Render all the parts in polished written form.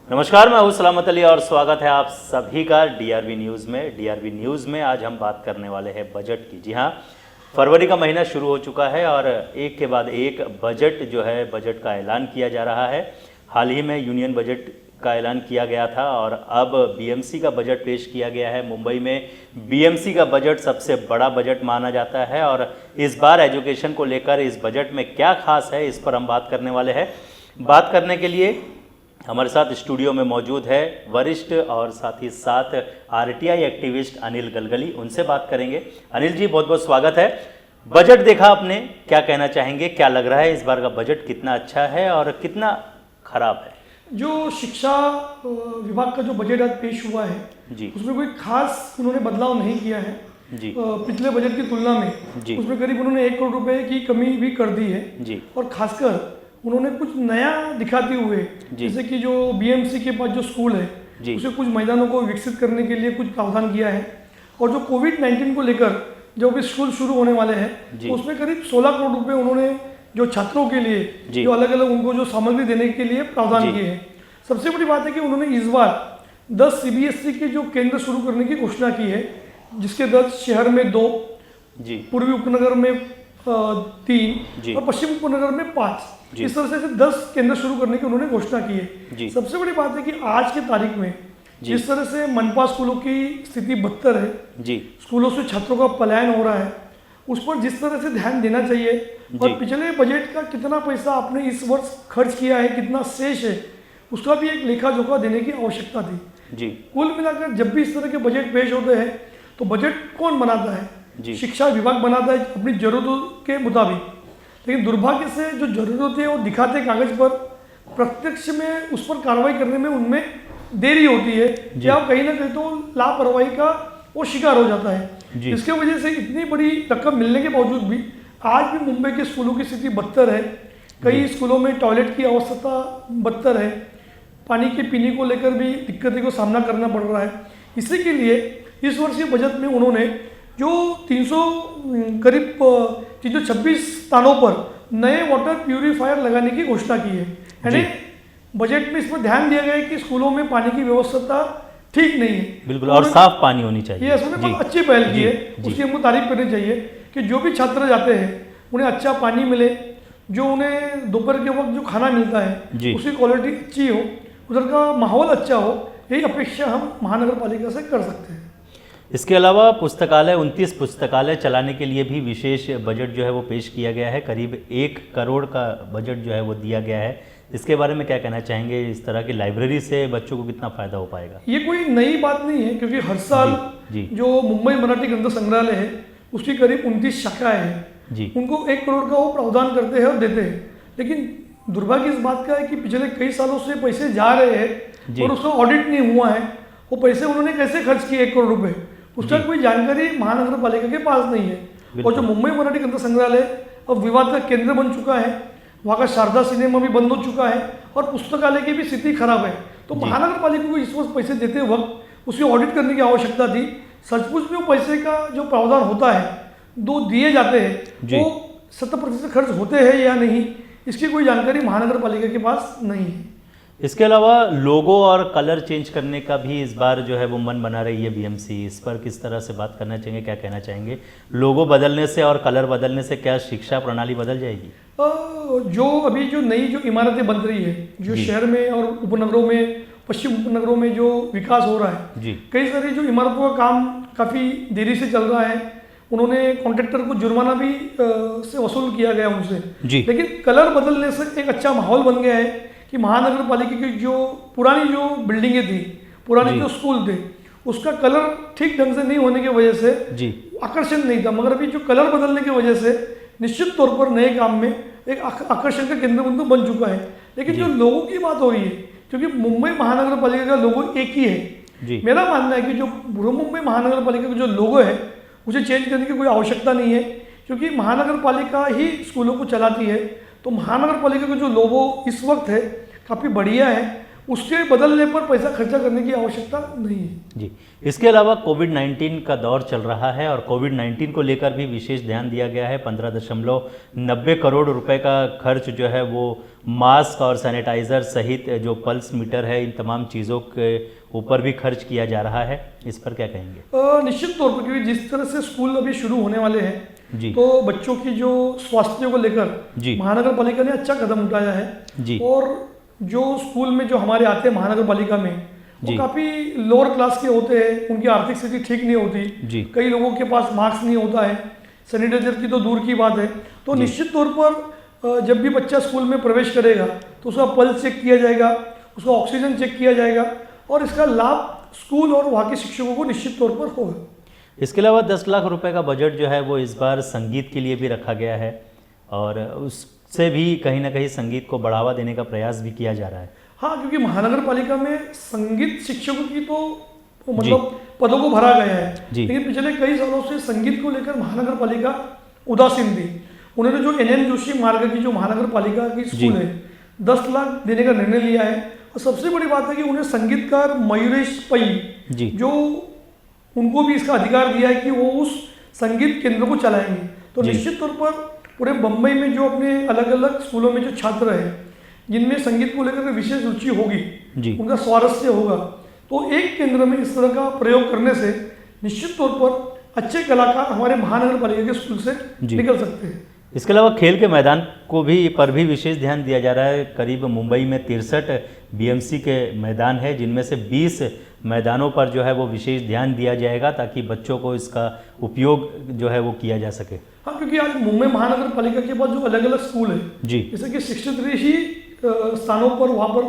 नमस्कार, मैं हूं सलामत अली और स्वागत है आप सभी का डीआरबी न्यूज़ में। डीआरबी न्यूज़ में आज हम बात करने वाले हैं बजट की। जी हां, फरवरी का महीना शुरू हो चुका है और एक के बाद एक बजट का ऐलान किया जा रहा है। हाल ही में यूनियन बजट का ऐलान किया गया था और अब बीएमसी का बजट पेश किया गया है। मुंबई में बीएमसी का बजट सबसे बड़ा बजट माना जाता है और इस बार एजुकेशन को लेकर इस बजट में क्या खास है, इस पर हम बात करने वाले हैं। बात करने के लिए हमारे साथ स्टूडियो में मौजूद है वरिष्ठ और साथ ही साथ आरटीआई एक्टिविस्ट अनिल गलगली। उनसे बात करेंगे। अनिल जी, बहुत बहुत स्वागत है। बजट देखा आपने, क्या कहना चाहेंगे? क्या लग रहा है इस बार का बजट कितना अच्छा है और कितना खराब है? जो शिक्षा विभाग का जो बजट आज पेश हुआ है जी, उसमें कोई खास उन्होंने बदलाव नहीं किया है जी, पिछले बजट की तुलना में। जी, उसमें करीब उन्होंने 1 करोड़ रुपए की कमी भी कर दी है जी, और खासकर उन्होंने कुछ नया दिखाते हुए, जैसे कि जो बीएमसी के पास जो स्कूल है जी, उसे कुछ मैदानों को विकसित करने के लिए कुछ प्रावधान किया है और जो कोविड-19 को लेकर जो भी स्कूल शुरू होने वाले हैं जी, तो उसमें करीब 16 करोड़ रुपए उन्होंने जो छात्रों के लिए जी, जो अलग अलग उनको जो सामग्री देने के लिए प्रावधान जी, किए हैं। सबसे बड़ी बात है कि उन्होंने इस बार 10 सीबीएसई के जो केंद्र शुरू करने की घोषणा की है, जिसके 10 शहर में 2, जी, पूर्वी उपनगर में 3 जी, और पश्चिम उपनगर में 5, जी, इस तरह से 10 केंद्र शुरू करने की उन्होंने घोषणा की जी, है। सबसे बड़ी बात है कि आज की तारीख में जी, जिस तरह से मनपा स्कूलों की स्थिति बदतर है, जी, स्कूलों से छात्रों का पलायन हो रहा है, उस पर जिस तरह से ध्यान देना चाहिए और जी, पिछले बजट का कितना पैसा आपने इस वर्ष खर्च किया है, कितना शेष है, उसका भी एक लेखा जोखा देने की आवश्यकता थी। जी, कुल मिलाकर जब भी इस तरह के बजट पेश होते हैं तो बजट कौन बनाता है? जी, शिक्षा विभाग बनाता है अपनी जरूरतों के मुताबिक। लेकिन दुर्भाग्य से जो जरूरतें वो दिखाते कागज पर, प्रत्यक्ष में उस पर कार्रवाई करने में उनमें देरी होती है या कहीं ना कहीं तो लापरवाही का वो शिकार हो जाता है। इसके वजह से इतनी बड़ी रकम मिलने के बावजूद भी आज भी मुंबई के स्कूलों की स्थिति बदतर है। कई स्कूलों में टॉयलेट की अवस्था बदतर है, पानी के पीने को लेकर भी दिक्कतों को सामना करना पड़ रहा है। इसी के लिए इस वर्ष के बजट में उन्होंने जो 300 326 स्थानों पर नए वाटर प्यूरिफायर लगाने की घोषणा की है। यानी बजट में इस पर ध्यान दिया गया है कि स्कूलों में पानी की व्यवस्था ठीक नहीं है, बिल्कुल, और साफ पानी होनी चाहिए। ये उसने बहुत अच्छी पहल की है, उसकी हमको तारीफ करनी चाहिए कि जो भी छात्र जाते हैं उन्हें अच्छा पानी मिले, जो उन्हें दोपहर के वक्त जो खाना मिलता है उसकी क्वालिटी अच्छी हो, उधर का माहौल अच्छा हो। यही अपेक्षा हम महानगर पालिका से कर सकते हैं। इसके अलावा पुस्तकालय 29 पुस्तकालय चलाने के लिए भी विशेष बजट जो है वो पेश किया गया है। करीब 1 करोड़ का बजट जो है वो दिया गया है। इसके बारे में क्या कहना चाहेंगे? इस तरह की लाइब्रेरी से बच्चों को कितना फायदा हो पाएगा? ये कोई नई बात नहीं है, क्योंकि हर साल जो मुंबई मराठी ग्रंथ संग्रहालय है उसकी करीब 29 शाखाएं हैं, उनको 1 करोड़ का वो प्रावधान करते हैं और देते हैं। लेकिन दुर्भाग्य इस बात का है कि पिछले कई सालों से पैसे जा रहे हैं और उसका ऑडिट नहीं हुआ है। वो पैसे उन्होंने कैसे खर्च किए 1 करोड़ रुपए, उसका कोई जानकारी महानगर पालिका के पास नहीं है। और जो मुंबई मराठी ग्रंथ संग्रहालय अब विवाद का केंद्र बन चुका है, वहाँ का शारदा सिनेमा भी बंद हो चुका है और पुस्तकालय की भी स्थिति खराब है। तो महानगर पालिका को इस वक्त पैसे देते वक्त उसकी ऑडिट करने की आवश्यकता थी। सचमुच में वो पैसे का जो प्रावधान होता है, दो दिए जाते हैं, वो 70% खर्च होते हैं या नहीं, इसकी कोई जानकारी महानगर पालिका के पास नहीं है। इसके अलावा लोगो और कलर चेंज करने का भी इस बार जो है वो मन बना रही है बीएमसी। इस पर किस तरह से बात करना चाहेंगे, क्या कहना चाहेंगे? लोगो बदलने से और कलर बदलने से क्या शिक्षा प्रणाली बदल जाएगी? जो अभी जो नई जो इमारतें बन रही है, जो शहर में और उपनगरों में, पश्चिम उपनगरों में जो विकास हो रहा है, कई सारी जो इमारतों का काम काफ़ी देरी से चल रहा है। उन्होंने कॉन्ट्रैक्टर को जुर्माना भी से वसूल किया गया उनसे। लेकिन कलर बदलने से एक अच्छा माहौल बन गया है कि महानगर पालिका की जो पुरानी जो बिल्डिंगें थी, पुराने जो स्कूल थे, उसका कलर ठीक ढंग से नहीं होने की वजह से आकर्षण नहीं था। मगर अभी जो कलर बदलने की वजह से निश्चित तौर पर नए काम में एक आकर्षण का केंद्र बिंदु बन चुका है। लेकिन जो लोगों की बात हो रही है, क्योंकि मुंबई महानगर पालिका का लोगो एक ही है। मेरा मानना है कि जो मुंबई महानगर पालिका का जो लोगो है उसे चेंज करने की कोई आवश्यकता नहीं है, क्योंकि महानगर पालिका ही स्कूलों को चलाती है। तो महानगर पालिका का जो लोगो इस वक्त है काफ़ी बढ़िया है उसके बदलने पर पैसा खर्चा करने की आवश्यकता नहीं है। जी, इसके अलावा कोविड-19 का दौर चल रहा है और कोविड-19 को लेकर भी विशेष ध्यान दिया गया है। 15.90 करोड़ रुपए का खर्च जो है वो मास्क और सैनिटाइज़र सहित जो पल्स मीटर है, इन तमाम चीज़ों के ऊपर भी खर्च किया जा रहा है। इस पर क्या कहेंगे? निश्चित तौर पर, क्योंकि जिस तरह से स्कूल अभी शुरू होने वाले हैं जी, तो बच्चों की जो स्वास्थ्य को लेकर महानगर पालिका ने अच्छा कदम उठाया है जी, और जो स्कूल में जो हमारे आते हैं महानगर पालिका में, वो काफ़ी लोअर क्लास के होते हैं, उनकी आर्थिक स्थिति ठीक नहीं होती, कई लोगों के पास मास्क नहीं होता है, सैनिटाइजर की तो दूर की बात है। तो निश्चित तौर पर जब भी बच्चा स्कूल में प्रवेश करेगा तो उसका पल्स चेक किया जाएगा, उसका ऑक्सीजन चेक किया जाएगा और इसका लाभ स्कूल और वहाँ के शिक्षकों को निश्चित तौर पर होगा। इसके अलावा 10 लाख रुपए का बजट जो है वो इस बार संगीत के लिए भी रखा गया है और उससे भी कहीं ना कहीं संगीत को बढ़ावा देने का प्रयास भी किया जा रहा है। हाँ, क्योंकि महानगर पालिका में संगीत शिक्षकों की तो मतलब पदों को भरा गया है, लेकिन पिछले कई सालों से संगीत को लेकर महानगर पालिका उदासीन थी। उन्होंने जो NN जोशी मार्ग की जो महानगर पालिका की स्कूल है 10 लाख देने का निर्णय लिया है और सबसे बड़ी बात है कि उन्हें संगीतकार मयूरेश पै जो उनको भी इसका अधिकार दिया है कि वो उस संगीत केंद्र को चलाएंगे। तो निश्चित तौर पर पूरे बम्बई में जो अपने अलग अलग स्कूलों में जो छात्र हैं जिनमें संगीत को लेकर विशेष रुचि होगी, उनका स्वारस्य होगा, तो एक केंद्र में इस तरह का प्रयोग करने से निश्चित तौर पर अच्छे कलाकार हमारे महानगर पालिका के स्कूल से निकल सकते हैं। इसके अलावा खेल के मैदान को भी विशेष ध्यान दिया जा रहा है। करीब मुंबई में 63 BMC के मैदान है, जिनमें से 20 मैदानों पर जो है वो विशेष ध्यान दिया जाएगा ताकि बच्चों को इसका उपयोग जो है वो किया जा सके। हाँ, क्योंकि आज मुंबई महानगर पालिका के पास जो अलग अलग स्कूल है जैसे कि 63 ही स्थानों पर वहाँ पर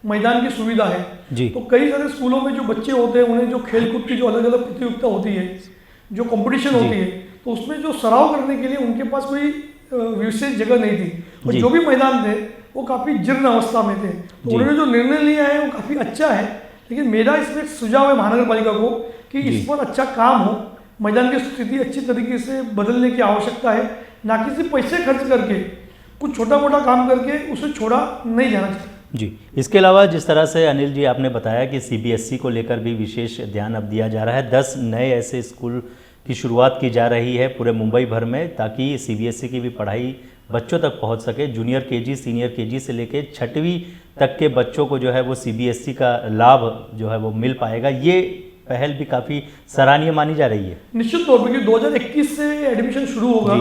मैदान की सुविधा है, तो कई सारे स्कूलों में जो बच्चे होते हैं उन्हें जो खेलकूद की जो अलग अलग प्रतियोगिता होती है, जो कंपटीशन होती है, तो उसमें जो सराव करने के लिए उनके पास कोई विशेष जगह नहीं थी और जो भी मैदान थे वो काफ़ी जीर्ण अवस्था में थे। तो उन्होंने जो निर्णय लिया है वो काफ़ी अच्छा है, लेकिन मेरा इसमें एक सुझाव है महानगर पालिका को कि इस पर अच्छा काम हो, मैदान की स्थिति अच्छी तरीके से बदलने की आवश्यकता है, ना कि सिर्फ पैसे खर्च करके कुछ छोटा मोटा काम करके उसे छोड़ा नहीं जाना चाहिए। जी, इसके अलावा जिस तरह से अनिल जी आपने बताया कि CBSE को लेकर भी विशेष ध्यान अब दिया जा रहा है, 10 नए ऐसे स्कूल की शुरुआत की जा रही है पूरे मुंबई भर में ताकि CBSE की भी पढ़ाई बच्चों तक पहुंच सके। जूनियर KG, सीनियर KG से लेके 6वीं तक के बच्चों को जो है वो CBSE का लाभ जो है वो मिल पाएगा। ये पहल भी काफ़ी सराहनीय मानी जा रही है। निश्चित तौर पर कि 2021 से एडमिशन शुरू होगा।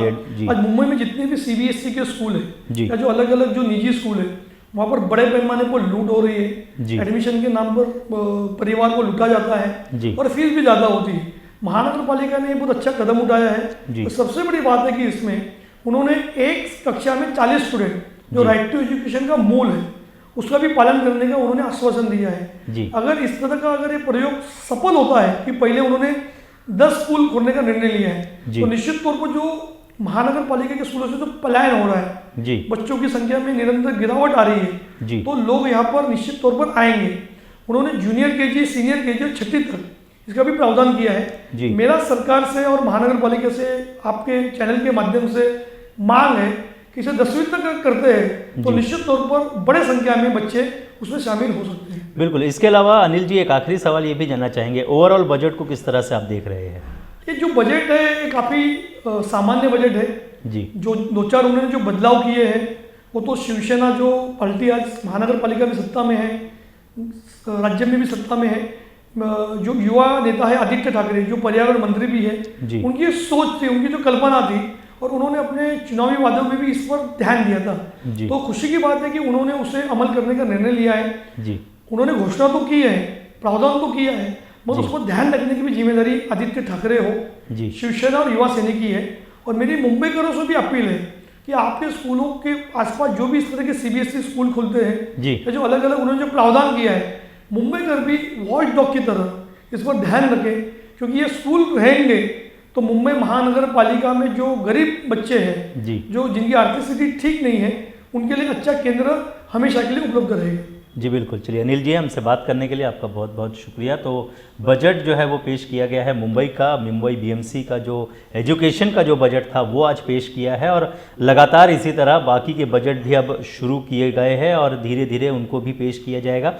आज मुंबई में जितने भी CBSE के स्कूल है या जो अलग अलग जो निजी स्कूल है वहाँ पर बड़े पैमाने पर लूट हो रही है, एडमिशन के नाम पर परिवार को लूटा जाता है और फीस भी ज़्यादा होती है। महानगर पालिका ने बहुत अच्छा कदम उठाया है। तो सबसे बड़ी बात है कि इसमें उन्होंने एक कक्षा में 40 स्टूडेंट जो राइट टू एजुकेशन का मूल है उसका भी पालन करने का उन्होंने आश्वासन दिया है। अगर इस तरह का अगर ये प्रयोग सफल होता है कि पहले उन्होंने 10 स्कूल खोलने का निर्णय लिया है तो निश्चित तौर पर जो महानगर पालिका के स्कूलों से जो पलायन हो रहा है, बच्चों की संख्या में निरंतर गिरावट आ रही है, तो लोग यहाँ पर निश्चित तौर पर आएंगे। उन्होंने जूनियर KG, सीनियर KG और 6वीं तक इसका भी प्रावधान किया है। मेरा सरकार से और महानगर पालिका से आपके चैनल के माध्यम से मांग है कि इसे 10वीं तक करते हैं तो निश्चित तौर पर बड़े संख्या में बच्चे उसमें शामिल हो सकते हैं। बिल्कुल। इसके अलावा अनिल जी एक आखिरी सवाल ये भी जानना चाहेंगे, ओवरऑल बजट को किस तरह से आप देख रहे हैं? ये जो बजट है ये काफ़ी सामान्य बजट है जो 2-4 उन्होंने जो बदलाव किए हैं वो तो शिवसेना जो पार्टी आज महानगर पालिका में सत्ता में है, राज्य में भी सत्ता में है, जो युवा नेता है आदित्य ठाकरे जो पर्यावरण मंत्री भी है, उनकी सोच थी, उनकी जो कल्पना थी और उन्होंने अपने चुनावी वादों में भी इस पर ध्यान दिया था। तो खुशी की बात है कि उन्होंने उसे अमल करने का निर्णय लिया है। उन्होंने घोषणा तो की है, प्रावधान तो किया है, मगर उस पर ध्यान रखने की भी जिम्मेदारी आदित्य ठाकरे हो, शिवसेना और युवा सेना की है। और मेरी मुंबईकरों से भी अपील है कि आपके स्कूलों के आसपास जो भी इस तरह के CBSE स्कूल खुलते हैं या जो अलग अलग उन्होंने जो प्रावधान किया है, मुंबईकर भी वॉच डॉग की तरह इस पर ध्यान रखें, क्योंकि ये स्कूल रहेंगे तो मुंबई महानगर पालिका में जो गरीब बच्चे हैं जो जिनकी आर्थिक स्थिति ठीक नहीं है उनके लिए अच्छा केंद्र हमेशा के लिए उपलब्ध रहेगा। जी बिल्कुल। चलिए अनिल जी, हमसे बात करने के लिए आपका बहुत बहुत शुक्रिया। तो बजट जो है वो पेश किया गया है मुंबई BMC का जो एजुकेशन का जो बजट था वो आज पेश किया है और लगातार इसी तरह बाकी के बजट भी अब शुरू किए गए हैं और धीरे धीरे उनको भी पेश किया जाएगा।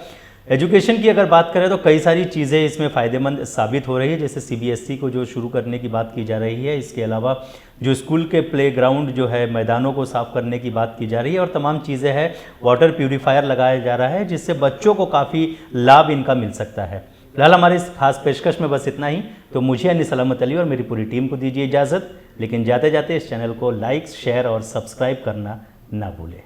एजुकेशन की अगर बात करें तो कई सारी चीज़ें इसमें फ़ायदेमंद साबित हो रही है, जैसे सीबीएसई को जो शुरू करने की बात की जा रही है। इसके अलावा जो स्कूल के प्लेग्राउंड जो है, मैदानों को साफ़ करने की बात की जा रही है और तमाम चीज़ें हैं। वाटर प्यूरीफायर लगाया जा रहा है जिससे बच्चों को काफ़ी लाभ इनका मिल सकता है। फिलहाल हमारे इस खास पेशकश में बस इतना ही। तो मुझे यानी सलामत अली और मेरी पूरी टीम को दीजिए इजाज़त, लेकिन जाते जाते इस चैनल को लाइक, शेयर और सब्सक्राइब करना ना भूलें।